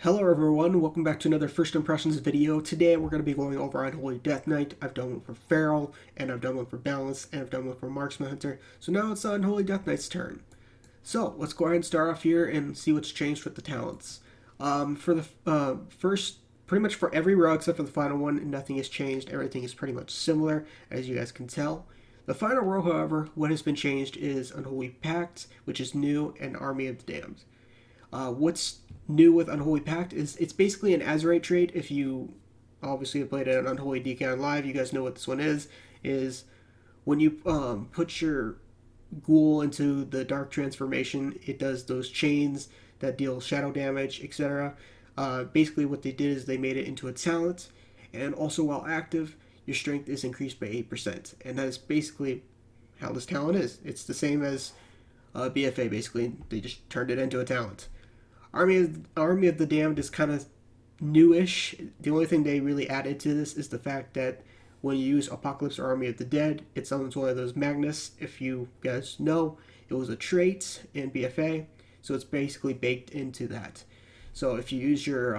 Hello everyone, welcome back to another First Impressions video. Today we're going to be going over Unholy Death Knight. I've done one for Feral, and I've done one for Balance, and I've done one for Marksman Hunter. So now it's Unholy Death Knight's turn. So let's go ahead and start off here and see what's changed with the talents. For the first, pretty much for every row except for the final one, nothing has changed. Everything is pretty much similar, as you guys can tell. The final row, however, what has been changed is Unholy Pact, which is new, and Army of the Damned. What's new with Unholy Pact is it's basically an Azerite trait. If you obviously have played an Unholy Decon Live, you guys know what this one is when you put your ghoul into the dark transformation, it does those chains that deal shadow damage, etc. Basically what they did is they made it into a talent, and also while active, your strength is increased by 8%, and that is basically how this talent is. It's the same as BFA, basically. They just turned it into a talent. Army of the Damned is kind of newish. The only thing they really added to this is the fact that when you use Apocalypse or Army of the Dead, it summons one of those Magnus. If you guys know, it was a trait in BFA, so it's basically baked into that. So if you use your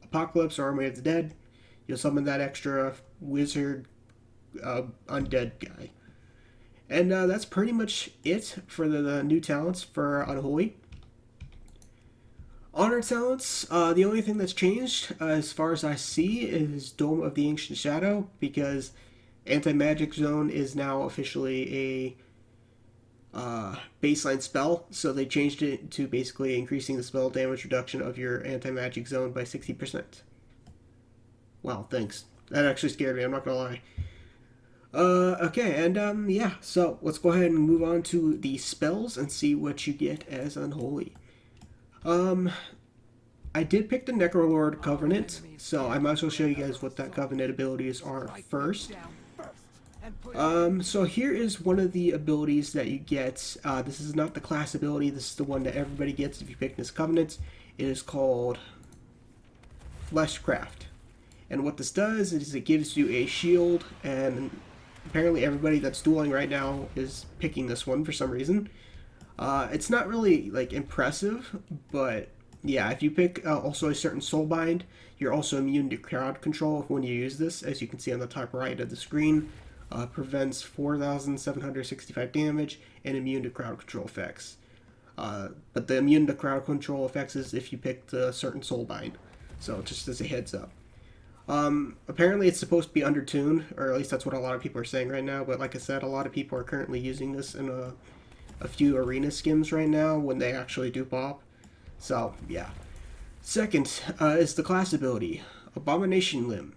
Apocalypse or Army of the Dead, you'll summon that extra wizard undead guy. And that's pretty much it for the new talents for Unholy. Honor talents, the only thing that's changed, as far as I see, is Dome of the Ancient Shadow, because Anti-Magic Zone is now officially a baseline spell, so they changed it to basically increasing the spell damage reduction of your Anti-Magic Zone by 60%. Wow, thanks. That actually scared me, I'm not gonna lie. Okay, and yeah, so let's go ahead and move on to the spells and see what you get as Unholy. I did pick the Necrolord Covenant, so I might as well show you guys what that Covenant abilities are first. So here is one of the abilities that you get. This is not the class ability, this is the one that everybody gets if you pick this Covenant. It is called Fleshcraft. And what this does is it gives you a shield, and apparently everybody that's dueling right now is picking this one for some reason. It's not really like impressive, but yeah, if you pick also a certain soulbind, you're also immune to crowd control when you use this. As you can see on the top right of the screen, prevents 4,765 damage and immune to crowd control effects. But the immune to crowd control effects is if you pick a certain soulbind. So just as a heads up. Apparently it's supposed to be undertuned, or at least that's what a lot of people are saying right now. But like I said, a lot of people are currently using this in a few arena skims right now when they actually do pop. So yeah. Second is the class ability, Abomination Limb.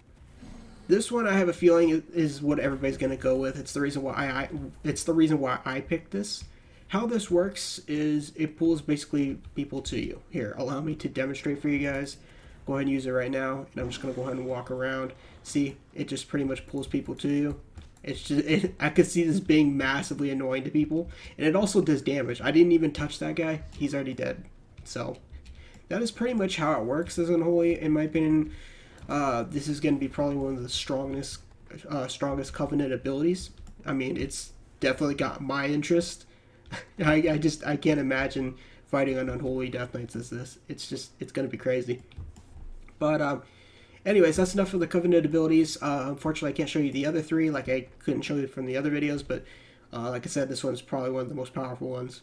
This one I have a feeling is what everybody's gonna go with. It's the reason why I picked this. How this works is it pulls basically people to you. Here, allow me to demonstrate for you guys. Go ahead and use it right now, and I'm just gonna go ahead and walk around. See, it just pretty much pulls people to you. It's just, I could see this being massively annoying to people, and it also does damage. I didn't even touch that guy; he's already dead. So that is pretty much how it works as Unholy, in my opinion. This is going to be probably one of the strongest Covenant abilities. I mean, it's definitely got my interest. I can't imagine fighting on Unholy Death Knights as this. It's going to be crazy. But anyways, that's enough for the Covenant abilities. Unfortunately, I can't show you the other three like I couldn't show you from the other videos, but like I said, this one's probably one of the most powerful ones.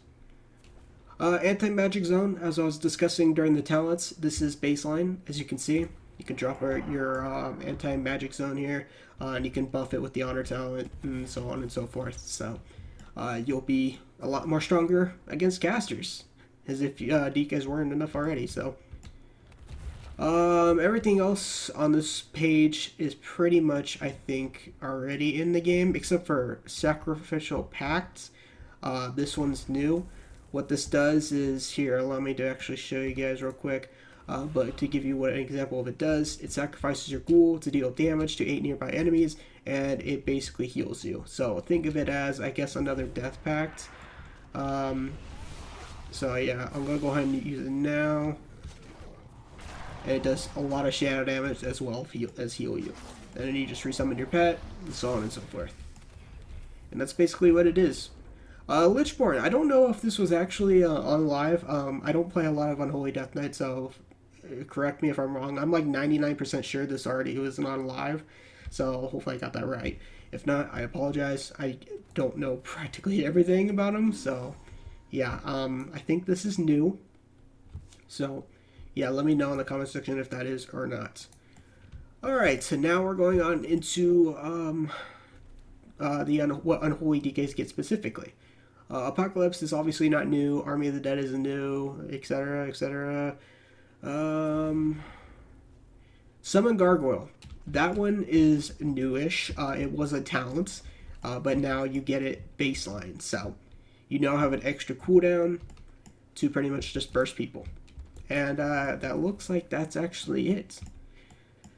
Anti-Magic Zone, as I was discussing during the talents, this is baseline. As you can see, you can drop your Anti-Magic Zone here, and you can buff it with the Honor talent, and so on and so forth. So you'll be a lot more stronger against casters, as if you guys weren't enough already. So everything else on this page is pretty much, I think, already in the game, except for Sacrificial Pact. This one's new. What this does is, here, allow me to actually show you guys real quick, but to give you what an example of it does, it sacrifices your ghoul to deal damage to 8 nearby enemies, and it basically heals you. So think of it as, I guess, another Death Pact. So yeah, I'm going to go ahead and use it now. And it does a lot of shadow damage as well as heal you. And then you just resummon your pet, and so on and so forth. And that's basically what it is. Lichborn, I don't know if this was actually on live. I don't play a lot of Unholy Death Knight, so correct me if I'm wrong. I'm like 99% sure this already was not live, so hopefully I got that right. If not, I apologize. I don't know practically everything about him, so yeah. I think this is new. So yeah, let me know in the comment section if that is or not. All right, so now we're going on into what Unholy DKs get specifically. Apocalypse is obviously not new. Army of the Dead is new, etc., etc. Summon Gargoyle. That one is newish. It was a talent, but now you get it baseline. So you now have an extra cooldown to pretty much just burst people. And that looks like that's actually it.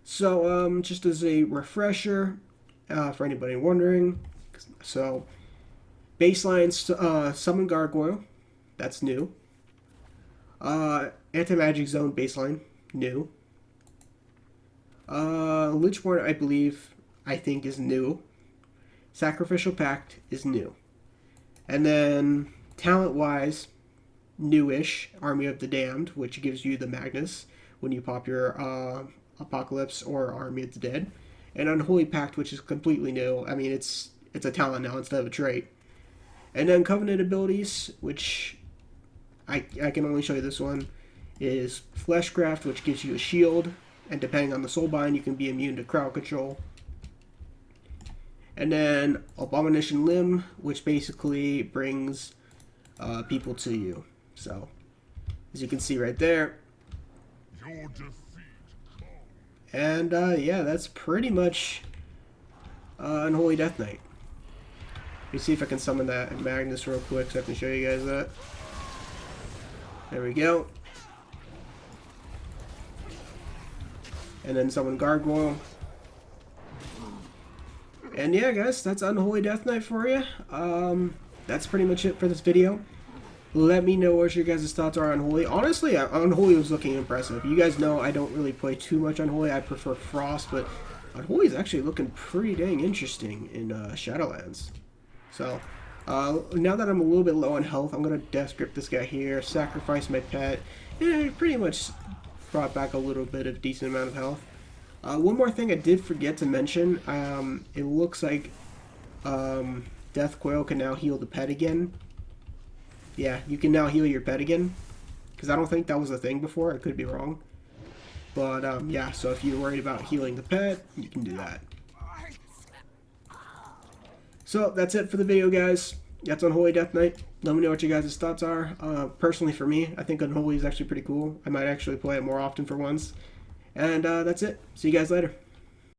So just as a refresher, for anybody wondering, so baseline Summon Gargoyle, that's new. Anti-Magic Zone baseline, new. Lichborn, I think is new. Sacrificial Pact is new. And then talent-wise, newish, Army of the Damned, which gives you the Magnus when you pop your Apocalypse or Army of the Dead. And Unholy Pact, which is completely new. I mean, it's a talent now instead of a trait. And then Covenant abilities, which I can only show you this one, is Fleshcraft, which gives you a shield. And depending on the Soulbind, you can be immune to crowd control. And then Abomination Limb, which basically brings people to you. So, as you can see right there. And yeah, that's pretty much Unholy Death Knight. Let me see if I can summon that Magnus real quick so I can show you guys that. There we go. And then summon Gargoyle. And yeah, guys, that's Unholy Death Knight for you. That's pretty much it for this video. Let me know what your guys' thoughts are on Unholy. Honestly, Unholy was looking impressive. You guys know I don't really play too much Unholy. I prefer Frost, but Unholy is actually looking pretty dang interesting in Shadowlands. So, now that I'm a little bit low on health, I'm going to Death Grip this guy here, sacrifice my pet, and pretty much brought back a little bit of decent amount of health. One more thing I did forget to mention, it looks like Death Coil can now heal the pet again. Yeah, you can now heal your pet again, because I don't think that was a thing before. I could be wrong. But yeah, so if you're worried about healing the pet, you can do that. So that's it for the video, guys. That's Unholy Death Knight. Let me know what you guys' thoughts are. Personally, for me, I think Unholy is actually pretty cool. I might actually play it more often for once. And that's it. See you guys later.